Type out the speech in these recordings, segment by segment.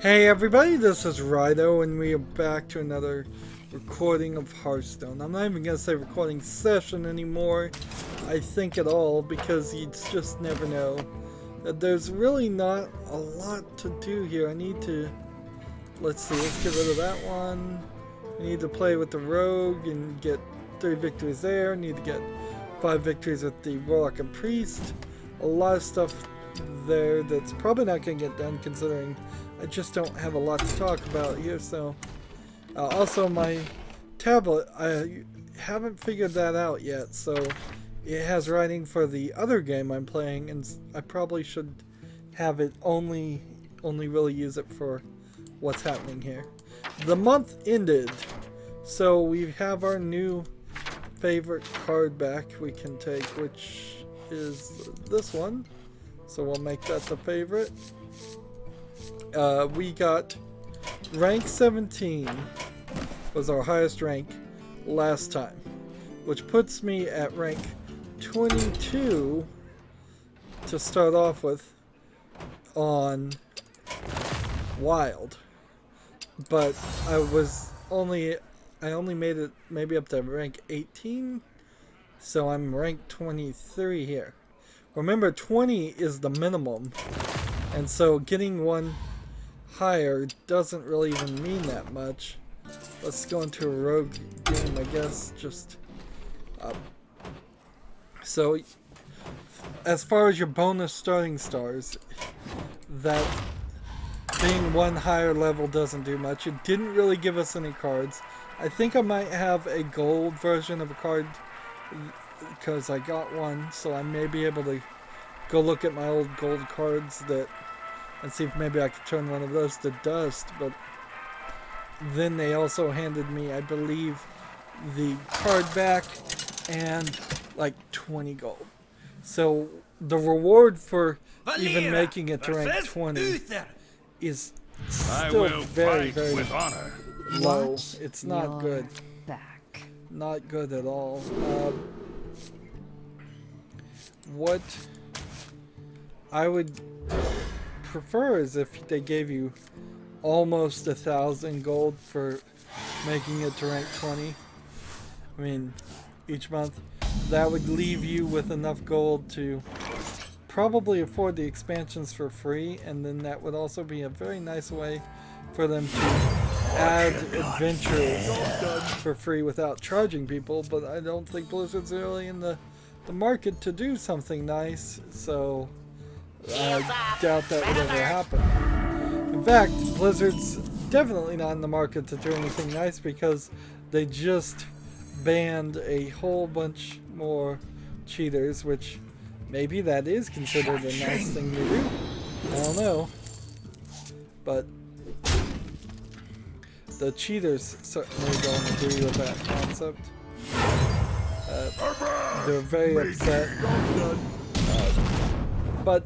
Hey everybody, this is Rydo and we are back to another recording of Hearthstone. I'm not even going to say recording session anymore, I think at all, because you just never know. There's really not a lot to do here. I need to, let's get rid of that one. I need to play with the Rogue and get 3 victories there. I need to get 5 victories with the Warlock and Priest. A lot of stuff there that's probably not going to get done considering I just don't have a lot to talk about here. So also my tablet, I haven't figured that out yet, so it has writing for the other game I'm playing, and I probably should have it only really use it for what's happening here. The month ended, so we have our new favorite card back we can take, which is this one. So we'll make that the favorite. We got rank 17 was our highest rank last time, which puts me at rank 22 to start off with on Wild. But I only made it maybe up to rank 18, so I'm rank 23 here. Remember, 20 is the minimum, and so getting one higher doesn't really even mean that much. Let's go into a rogue game, I guess. So as far as your bonus starting stars, that being one higher level doesn't do much. It didn't really give us any cards. I think I might have a gold version of a card because I got one, so I may be able to go look at my old gold cards and see if maybe I could turn one of those to dust. But then they also handed me, I believe, the card back and like 20 gold. So the reward for even making it to rank 20 is still very low. It's not good. Not good at all. What I would prefer is if they gave you almost 1,000 gold for making it to rank 20. I mean, each month. That would leave you with enough gold to probably afford the expansions for free, and then that would also be a very nice way for them to add adventures for free without charging people. But I don't think Blizzard's really in the market to do something nice, so I doubt that would ever happen. In fact, Blizzard's definitely not in the market to do anything nice because they just banned a whole bunch more cheaters, which maybe that is considered a nice thing to do. I don't know. But the cheaters certainly don't agree with that concept. They're very upset. But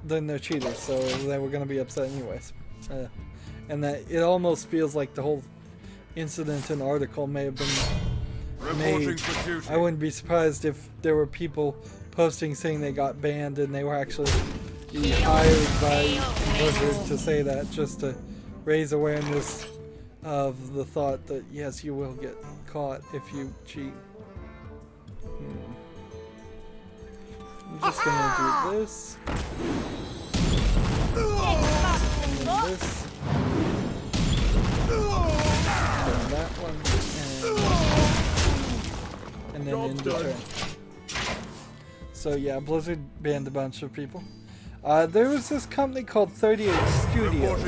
then they're cheaters, so they were going to be upset anyways. And that it almost feels like the whole incident and article may have been made. I wouldn't be surprised if there were people posting saying they got banned and they were actually hired by Blizzard to say that, just to raise awareness of the thought that yes, you will get caught if you cheat. I'm just gonna do this. And then this. And that one. And then end the turn. So yeah, Blizzard banned a bunch of people. There was this company called 38 Studios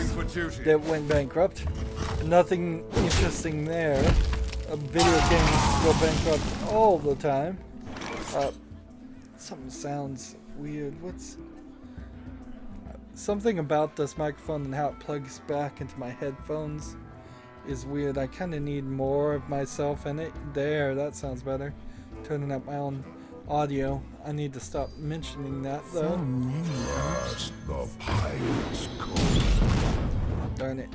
that went bankrupt. Nothing interesting there. Video games go bankrupt all the time. Something sounds weird. Something about this microphone and how it plugs back into my headphones is weird. I kind of need more of myself in it. There, that sounds better. Turning up my own audio. I need to stop mentioning that though. Darn it.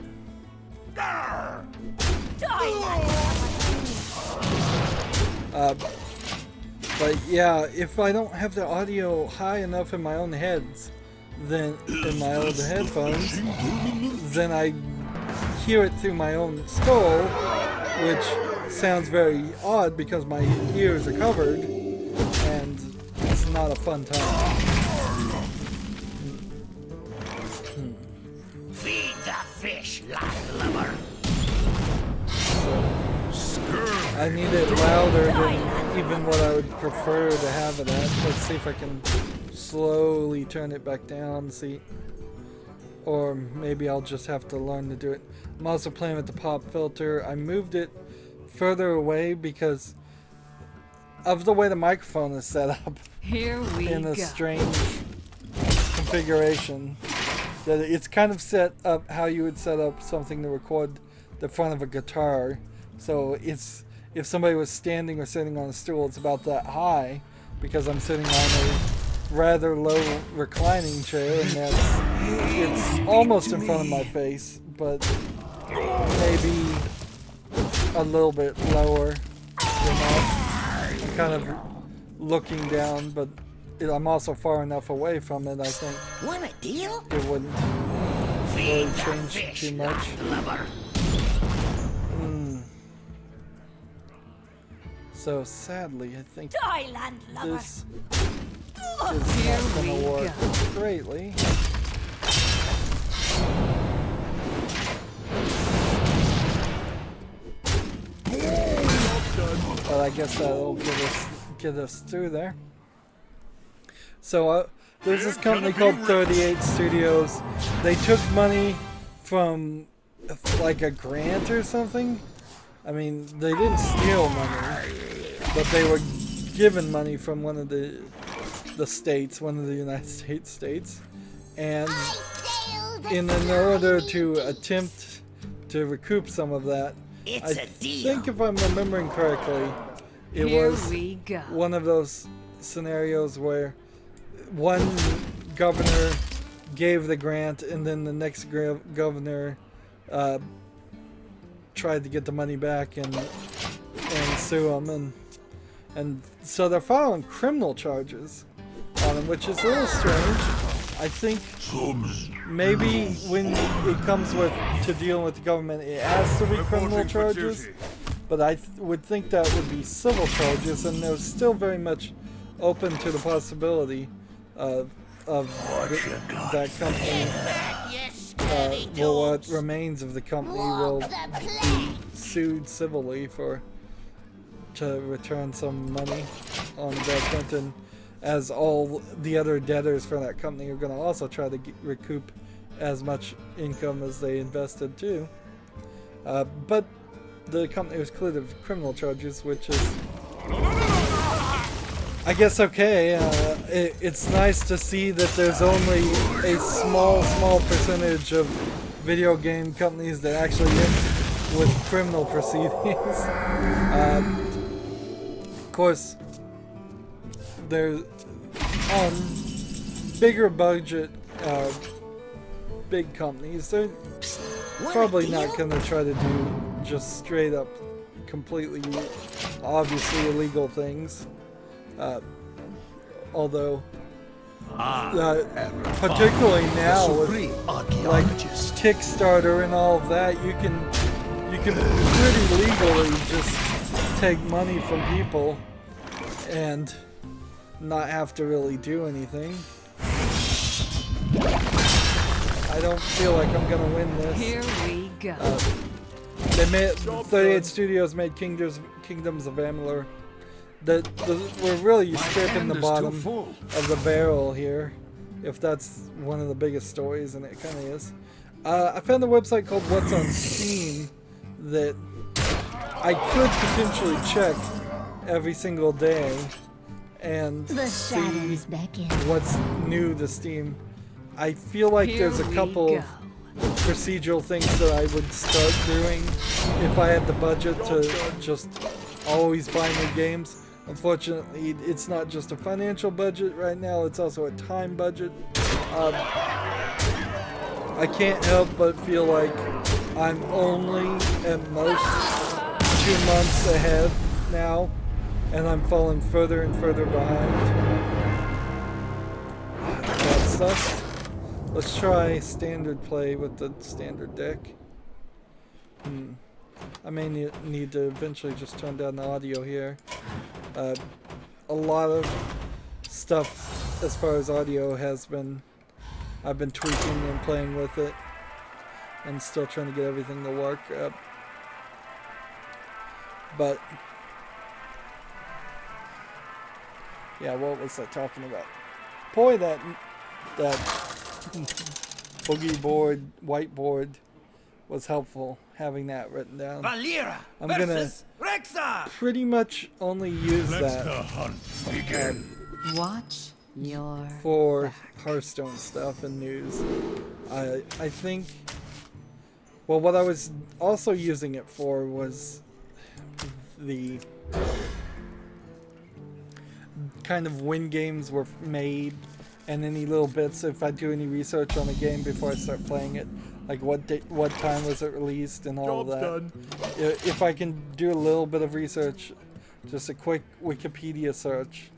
But yeah, if I don't have the audio high enough in my own heads, than in my old headphones, then I hear it through my own skull, which sounds very odd because my ears are covered, and it's not a fun time. Feed the fish, landlubber. I need it louder than even what I would prefer to have it at. Let's see if I can slowly turn it back down, see. Or maybe I'll just have to learn to do it. I'm also playing with the pop filter. I moved it further away because of the way the microphone is set up. Here we in a go. strange configuration. That it's kind of set up how you would set up something to record the front of a guitar. So it's, if somebody was standing or sitting on a stool, it's about that high because I'm sitting on a rather low reclining chair, and it's almost in front of my face, but maybe a little bit lower than that. I'm kind of looking down, but I'm also far enough away from it, I think Want a deal? it wouldn't really change too much. So sadly, I think Die, landlubber. this is Here not going we to work go. greatly. But I guess that'll get us through there. So there's this company called 38 Studios. They took money from like a grant or something. I mean, they didn't steal money, but they were given money from one of the states, one of the United States, and in order to attempt to recoup some of that, I think if I'm remembering correctly, it Here was we go. one of those scenarios where one governor gave the grant and then the next governor tried to get the money back and sue them, and so they're filing criminal charges on him, which is a little strange. I think maybe when it comes to dealing with the government, it has to be criminal charges, but I would think that would be civil charges, and they're still very much open to the possibility of that company, what remains of the company will be sued civilly to return some money on investment, and as all the other debtors for that company are going to also try to recoup as much income as they invested too. But the company was cleared of criminal charges, which is, I guess, okay. It's nice to see that there's only a small percentage of video game companies that actually end with criminal proceedings. Of course, there's on bigger budget big companies, they're probably not going to try to do just straight up completely obviously illegal things, although particularly now with like Kickstarter and all of that, you can pretty legally just take money from people and not have to really do anything. I don't feel like I'm gonna win this. Here we go. 38 Studios made Kingdoms of Amalur. We're really scraping the bottom of the barrel here, if that's one of the biggest stories, and it kind of is. I found a website called What's on Steam that I could potentially check every single day and see what's new to Steam. I feel like there's a couple procedural things that I would start doing if I had the budget to just always buy new games. Unfortunately, it's not just a financial budget right now, it's also a time budget. I can't help but feel like I'm only at most 2 months ahead now, and I'm falling further and further behind. That sucks. Let's try standard play with the standard deck. I may need to eventually just turn down the audio here. A lot of stuff as far as audio I've been tweaking and playing with it, and still trying to get everything to work. But yeah, what was I talking about? Boy, that boogie board, whiteboard was helpful, having that written down. Valera I'm gonna versus Rexa. pretty much only use that Watch your for Hearthstone stuff and news. I think, well, what I was also using it for was the kind of when games were made, and any little bits, if I do any research on a game before I start playing it, like what time was it released and all of that. Done. If I can do a little bit of research, just a quick Wikipedia search,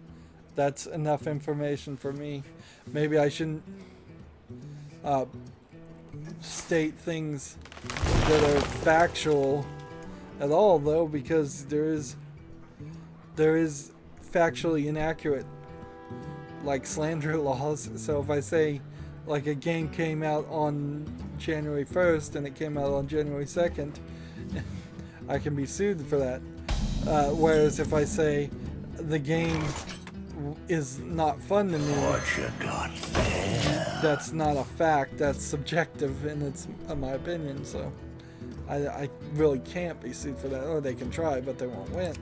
that's enough information for me. Maybe I shouldn't state things that are factual at all, though, because there is factually inaccurate, like slander laws. So if I say like a game came out on January 1st and it came out on January 2nd, I can be sued for that. Whereas if I say the game is not fun to me, What you got there? that's not a fact, that's subjective, and it's my opinion, so I really can't be sued for that. Or they can try, but they won't win.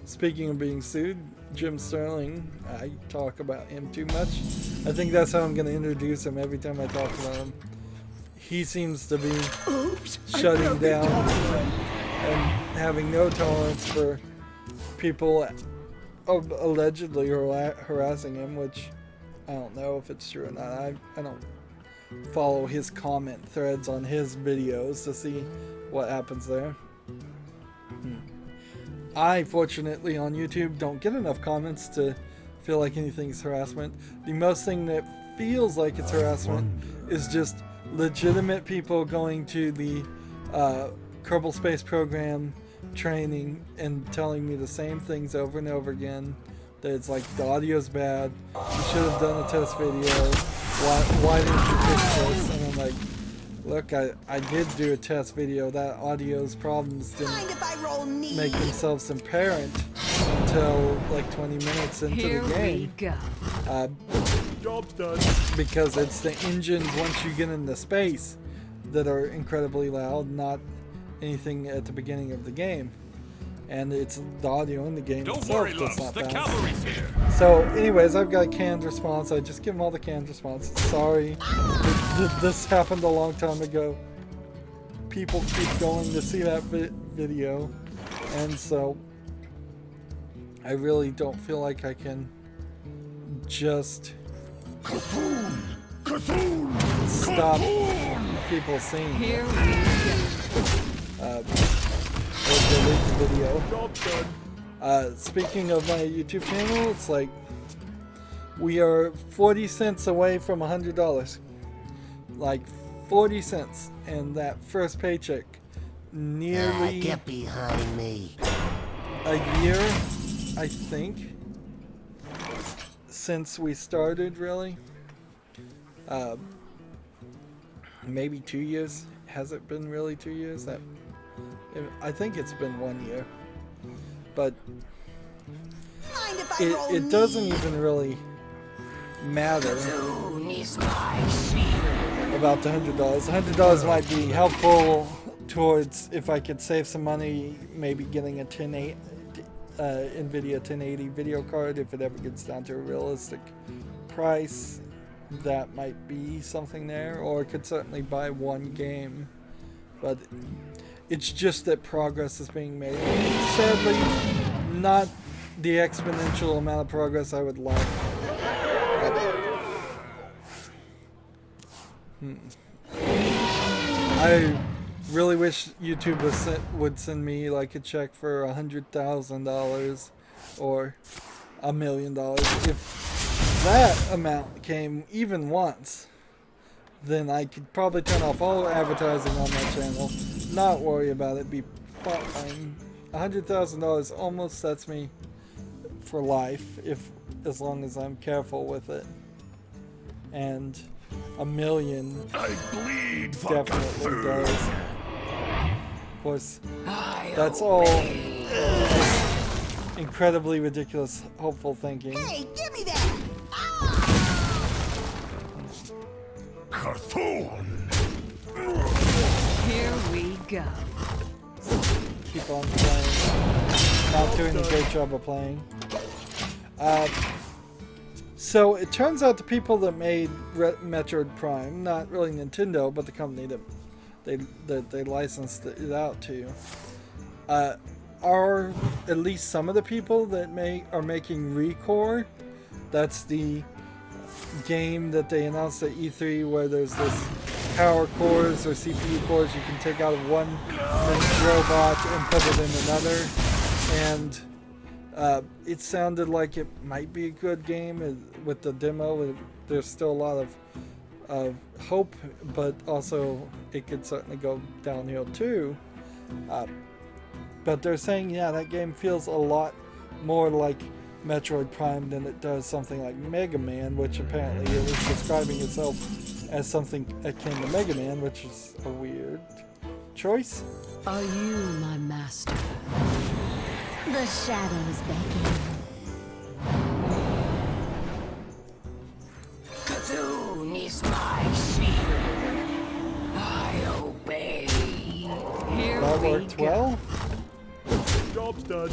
Speaking of being sued, Jim Sterling, I talk about him too much. I think that's how I'm going to introduce him every time I talk about him. He seems to be shutting down and having no tolerance for people allegedly harassing him, which I don't know if it's true or not. I don't follow his comment threads on his videos to see what happens there. I, fortunately, on YouTube don't get enough comments to feel like anything's harassment. The most thing that feels like it's harassment is just legitimate people going to the Kerbal Space Program training and telling me the same things over and over again. That it's like, the audio's bad, you should have done a test video, why didn't you fix this? And I'm like, look, I did do a test video. That audio's problems didn't make themselves apparent until like 20 minutes into Here the game. we go. Job's done. Because it's the engines once you get into space that are incredibly loud, not anything at the beginning of the game. And it's the audio in the game itself that's not bad. cavalry's here. So, anyways, I've got a canned response. I just give them all the canned responses. Sorry, this happened a long time ago. People keep going to see that video, and so I really don't feel like I can just stop people seeing it. Here we go. Or delete the video. Job's done. Speaking of my YouTube channel, it's like we are 40 cents away from $100. Like 40 cents, and that first paycheck nearly Get behind me. a year, I think, since we started, really. Maybe 2 years. Has it been really 2 years? I think it's been 1 year. But it doesn't even really matter about the $100. $100 might be helpful towards, if I could save some money, maybe getting a NVIDIA 1080 video card if it ever gets down to a realistic price. That might be something there, or I could certainly buy one game. But it's just that progress is being made. Sadly, not the exponential amount of progress I would like. I really wish YouTube would send me like a check for $100,000 or $1 million. If that amount came even once, then I could probably turn off all advertising on my channel, not worry about it, be fine. $100,000 almost sets me for life, as long as I'm careful with it. And $1 million I bleed for definitely does. Of course, that's all incredibly ridiculous, hopeful thinking. Hey, give me that! Carthon. Here we go. Keep on playing. Not doing a great job of playing. So it turns out the people that made Metroid Prime, not really Nintendo, but the company that they licensed it out to, are at least some of the people that are making Recore. That's the game that they announced at E3 where there's this power cores or CPU cores you can take out of one robot and put it in another. And it sounded like it might be a good game with the demo. There's still a lot of hope, but also it could certainly go downhill too. But they're saying, yeah, that game feels a lot more like Metroid Prime than it does something like Mega Man, which apparently it was describing itself as something akin to Mega Man, which is a weird choice. Are you my master? The shadows beckon. Cthulhu is my shield. I obey. Here That we worked go. well. Job's done.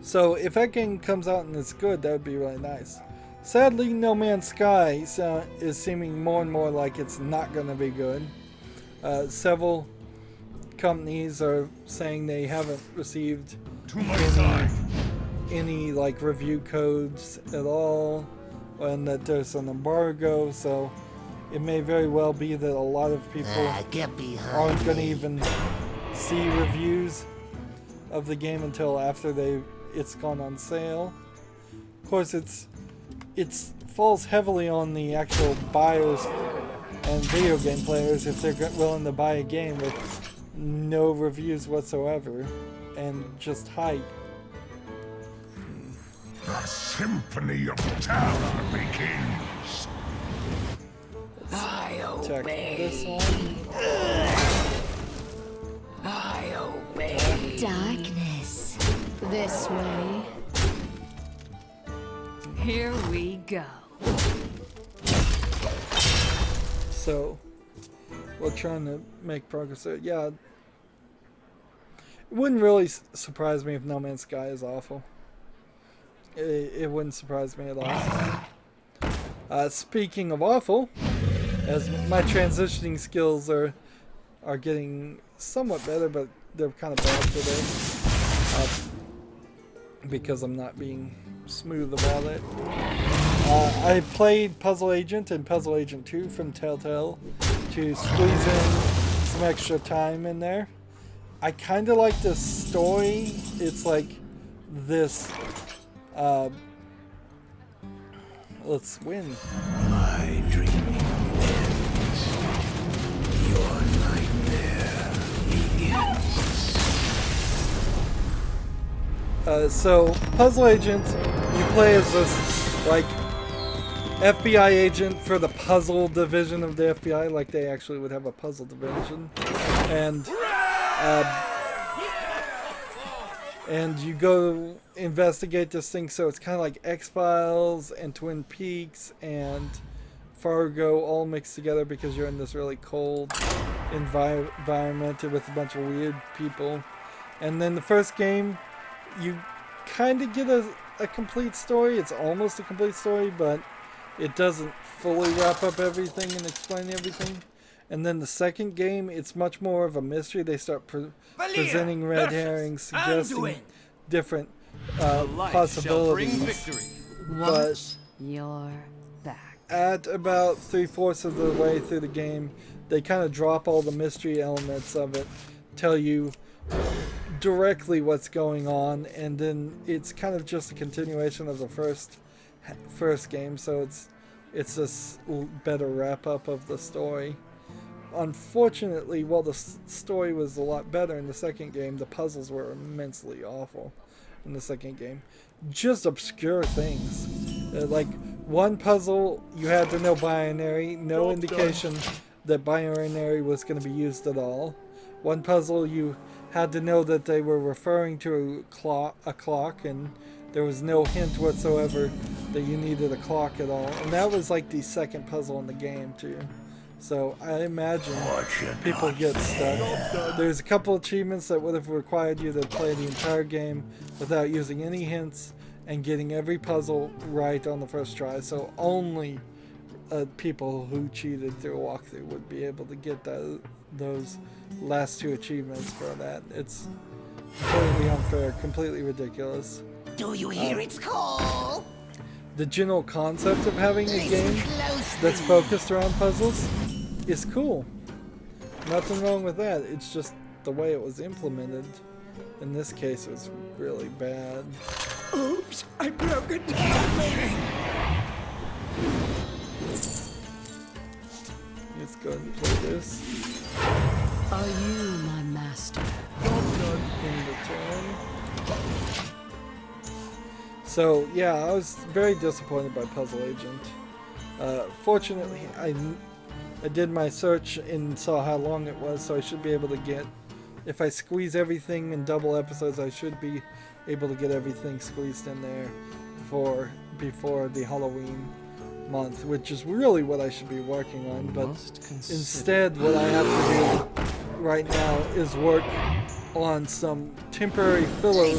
So if that game comes out and it's good, that would be really nice. Sadly, No Man's Sky is seeming more and more like it's not going to be good. Several companies are saying they haven't received any like review codes at all, and that there's an embargo. So it may very well be that a lot of people Get behind aren't going to me. even see reviews of the game until after it's gone on sale. Of course, it falls heavily on the actual buyers and video game players if they're willing to buy a game with no reviews whatsoever and just hype. The symphony of terror begins. I Check obey. this one. I obey. Darkness. This way. Here we go. So we're trying to make progress there. Yeah, it wouldn't really surprise me if No Man's Sky is awful. It wouldn't surprise me at all. Speaking of awful, as my transitioning skills are getting somewhat better, but they're kind of bad today because I'm not being smooth about it. I played Puzzle Agent and Puzzle Agent 2 from Telltale to squeeze in some extra time in there. I kind of like the story. It's like this. Let's win. My dreaming ends. Your nightmare begins. So, Puzzle Agent, you play as this, like, FBI agent for the puzzle division of the FBI, like they actually would have a puzzle division. And you go investigate this thing, so it's kind of like X-Files and Twin Peaks and Fargo all mixed together because you're in this really cold environment with a bunch of weird people. And then the first game, you kind of get a complete story. It's almost a complete story, but it doesn't fully wrap up everything and explain everything. And then the second game, it's much more of a mystery. They start presenting red herrings, suggesting different possibilities. Watch your back. At about 3/4 of the way through the game, they kind of drop all the mystery elements of it, tell you directly what's going on, and then it's kind of just a continuation of the first game, so it's this better wrap up of the story. Unfortunately, while the story was a lot better in the second game, the puzzles were immensely awful in the second game. Just obscure things. Like one puzzle, you had to know binary, no indication that binary was going to be used at all. One puzzle, you had to know that they were referring to a clock, and there was no hint whatsoever that you needed a clock at all. And that was like the second puzzle in the game too. So I imagine people get stuck. There's a couple achievements that would have required you to play the entire game without using any hints and getting every puzzle right on the first try. So only people who cheated through a walkthrough would be able to get those last two achievements for that. It's completely unfair, completely ridiculous. Do you hear its call? The general concept of having a game that's focused around puzzles is cool. Nothing wrong with that. It's just the way it was implemented in this case was really bad. Oops, I broke it. Let's go ahead and play this. Are you my master? In the turn. So yeah, I was very disappointed by Puzzle Agent. Fortunately, I did my search and saw how long it was, so I should be able to get, if I squeeze everything in double episodes, I should be able to get everything squeezed in there before the Halloween month, which is really what I should be working on. But instead, what I have to do right now is work on some temporary filler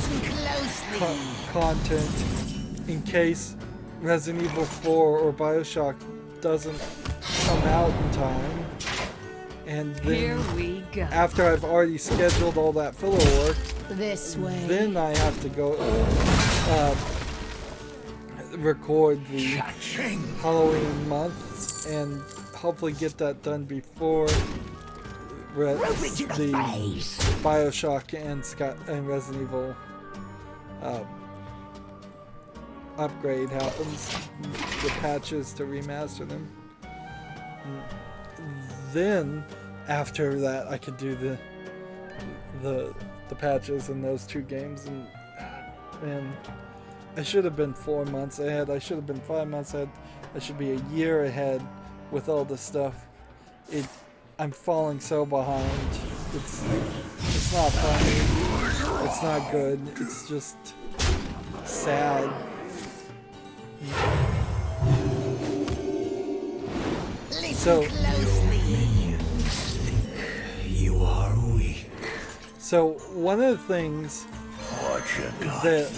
content in case Resident Evil 4 or Bioshock doesn't come out in time. And then Here we go. after I've already scheduled all that filler work, This way. then I have to go record the Halloween month and hopefully get that done before the Bioshock and Resident Evil upgrade happens, the patches to remaster them. Then after that I could do the patches in those two games, and I should have been 4 months ahead. I should have been 5 months ahead. I should be a year ahead with all this stuff. I'm falling so behind. It's not funny. It's not good. It's just sad. So You are weak. So one of the things that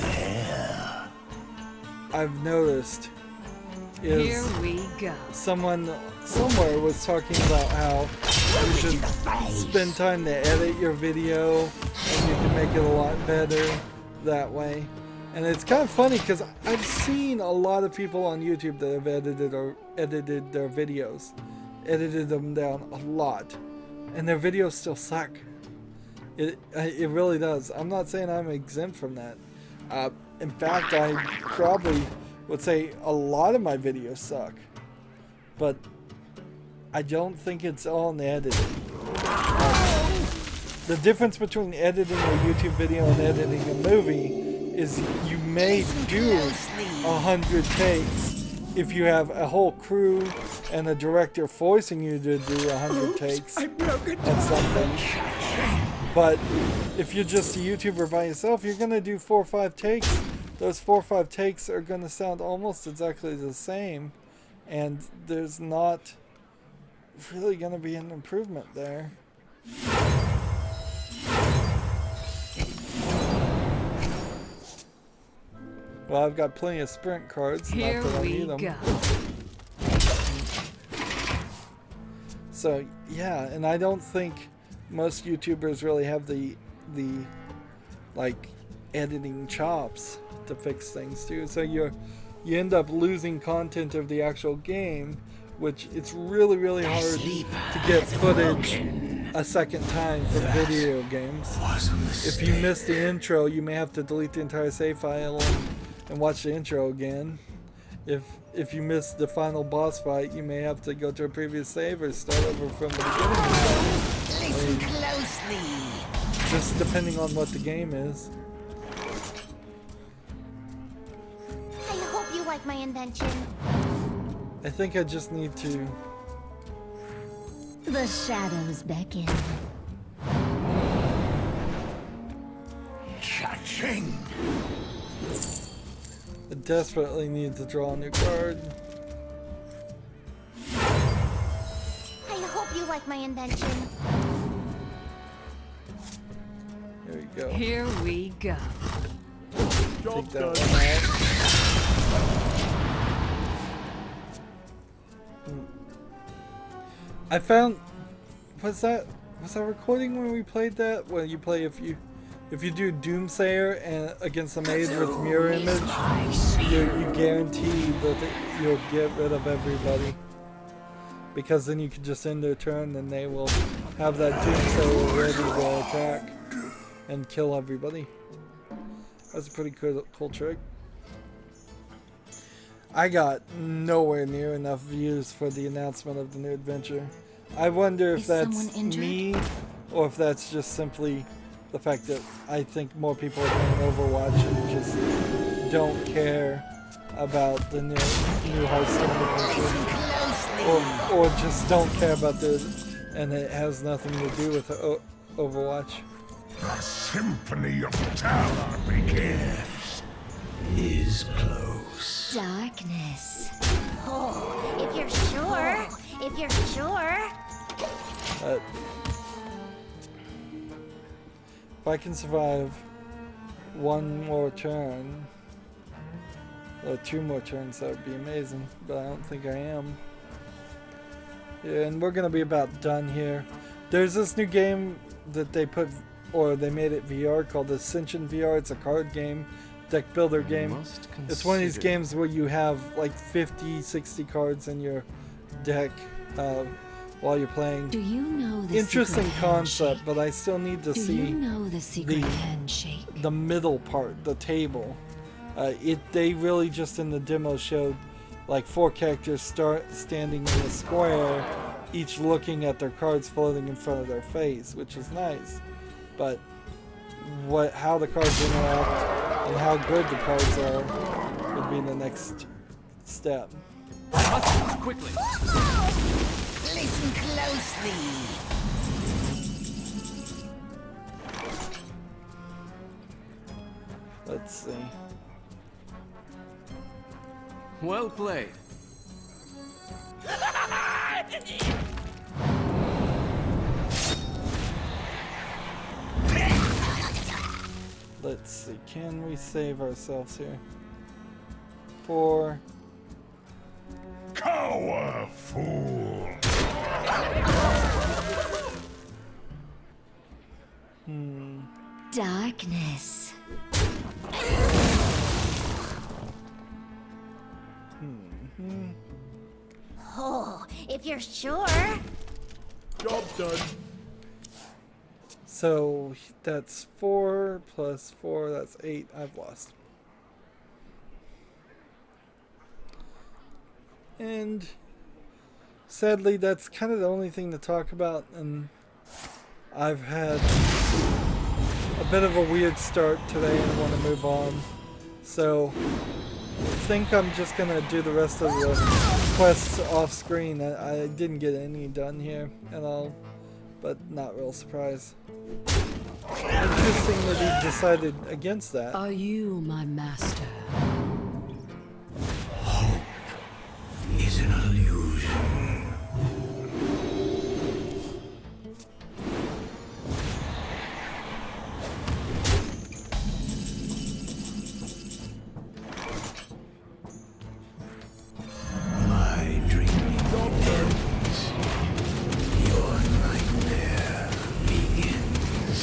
I've noticed is Here we go. someone somewhere was talking about how you should spend time to edit your video and you can make it a lot better that way. And it's kind of funny because I've seen a lot of people on YouTube that have edited their videos, edited them down a lot, and their videos still suck. It really does. I'm not saying I'm exempt from that. In fact, I probably would say a lot of my videos suck, but I don't think it's all in the editing. The difference between editing a YouTube video and editing a movie is you may do 100 takes if you have a whole crew and a director forcing you to do 100 takes of something. But if you're just a YouTuber by yourself, you're gonna do 4 or 5 takes. Those 4 or 5 takes are gonna sound almost exactly the same, and there's not really gonna be an improvement there. Well, I've got plenty of sprint cards. Here not that I we need them. go. So yeah, and I don't think most YouTubers really have the like editing chops to fix things too. So you end up losing content of the actual game which it's really, really hard to get footage a second time for video games. If you miss the intro, you may have to delete the entire save file and watch the intro again. If you miss the final boss fight, you may have to go to a previous save or start over from the beginning. Listen closely. Just depending on what the game is. I hope you like my invention. I think I just need to... The shadows beckon. Cha-ching! I desperately need to draw a new card. I hope you like my invention. Here we go. Here we go. Take Job's that done. one out. I found... Was that recording when we played that? When you play if you do Doomsayer and against a mage with mirror image, you guarantee that you'll get rid of everybody. Because then you can just end their turn and they will have that Doomsayer ready to attack and kill everybody. That's a pretty cool trick. I got nowhere near enough views for the announcement of the new adventure. I wonder if Is that's someone injured? me or if that's just simply the fact that I think more people are playing Overwatch and just don't care about the new Hearthstone adventure. Or just don't care about and it has nothing to do with Overwatch. The symphony of terror begins. Is close. Darkness. Oh, if you're sure. If you're sure. If I can survive one more turn, or 2 more turns, that would be amazing, but I don't think I am. Yeah, and we're gonna be about done here. There's this new game that they put, or they made it VR, called Ascension VR. It's a card game, deck builder game. It's one of these games where you have like 50, 60 cards in your deck while you're playing. Do you know the Interesting secret concept, handshake? but I still need to Do see you know the secret the- handshake? the middle part, the table. They really just in the demo showed like 4 characters standing in a square, each looking at their cards floating in front of their face, which is nice. But how the cards interact and how good the cards are would be the next step. Quickly. Listen closely. Let's see. Well played. Let's see. Can we save ourselves here? 4. Cower, fool! Darkness. Oh, if you're sure. Job's done. So that's 4 plus 4, that's 8. I've lost. And sadly, that's kind of the only thing to talk about, and I've had a bit of a weird start today and I want to move on. So I think I'm just going to do the rest of the quests off screen. I didn't get any done here at all, but not real surprised. Interesting that he decided against that. Are you my master? Is an illusion. My dream ends. Your nightmare begins.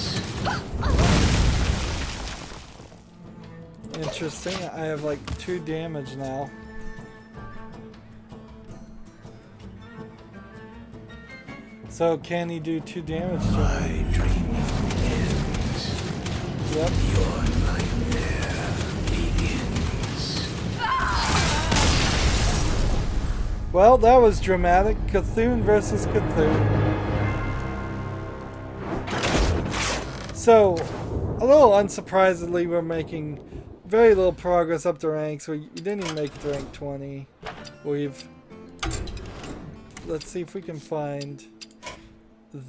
Interesting. I have like 2 damage now. So can he do 2 damage to him? My dreaming ends. Yep. Your nightmare begins. Well, that was dramatic. Cthulhu versus Cthulhu. So, a little unsurprisingly, we're making very little progress up the ranks. We didn't even make it to rank 20. Let's see if we can find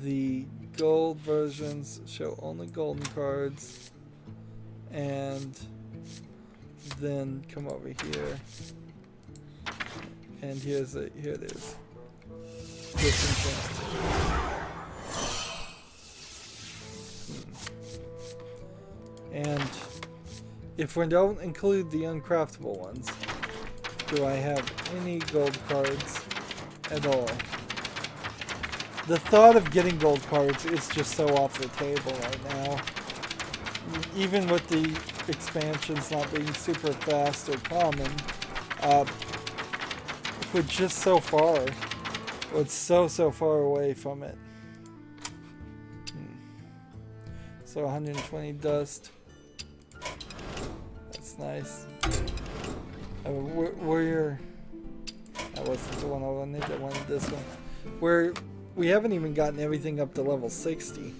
the gold versions. Show only golden cards. And then come over here. And here it is. Disenchanted. And if we don't include the uncraftable ones, do I have any gold cards at all? The thought of getting gold cards is just so off the table right now. Even with the expansions not being super fast or common, we're just so far. It's so far away from it. So 120 dust. That's nice. That wasn't the one I wanted. I wanted this one. We haven't even gotten everything up to level 60.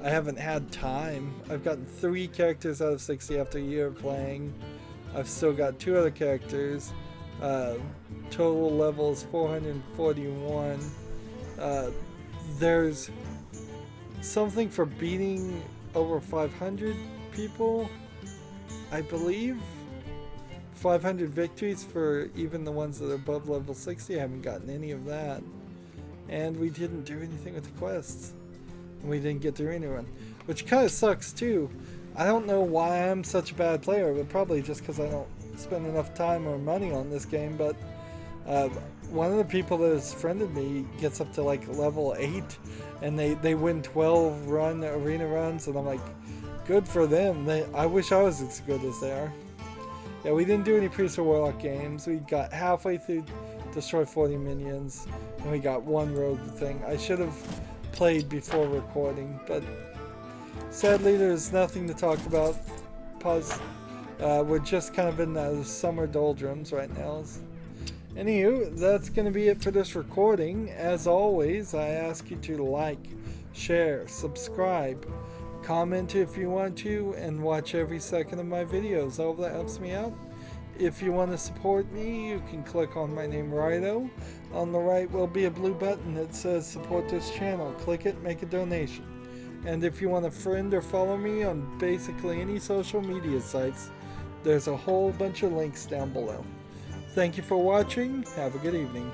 I haven't had time. I've gotten 3 characters out of 60 after a year of playing. I've still got 2 other characters. Total level is 441. There's something for beating over 500 people, I believe. 500 victories for even the ones that are above level 60. I haven't gotten any of that. And we didn't do anything with the quests. And we didn't get through anyone. Which kind of sucks too. I don't know why I'm such a bad player, but probably just because I don't spend enough time or money on this game. But one of the people that has friended me gets up to like level 8 and they win 12 arena runs, and I'm like, good for them. I wish I was as good as they are. Yeah, we didn't do any Priest or Warlock games. We got halfway through Destroy 40 Minions, and we got 1 rogue thing. I should have played before recording, but sadly there's nothing to talk about. Pause. We're just kind of in the summer doldrums right now. Anywho, that's going to be it for this recording. As always, I ask you to like, share, subscribe, comment if you want to, and watch every second of my videos. All that helps me out. If you want to support me, you can click on my name, Rydo. On the right will be a blue button that says support this channel. Click it, make a donation. And if you want to friend or follow me on basically any social media sites, there's a whole bunch of links down below. Thank you for watching. Have a good evening.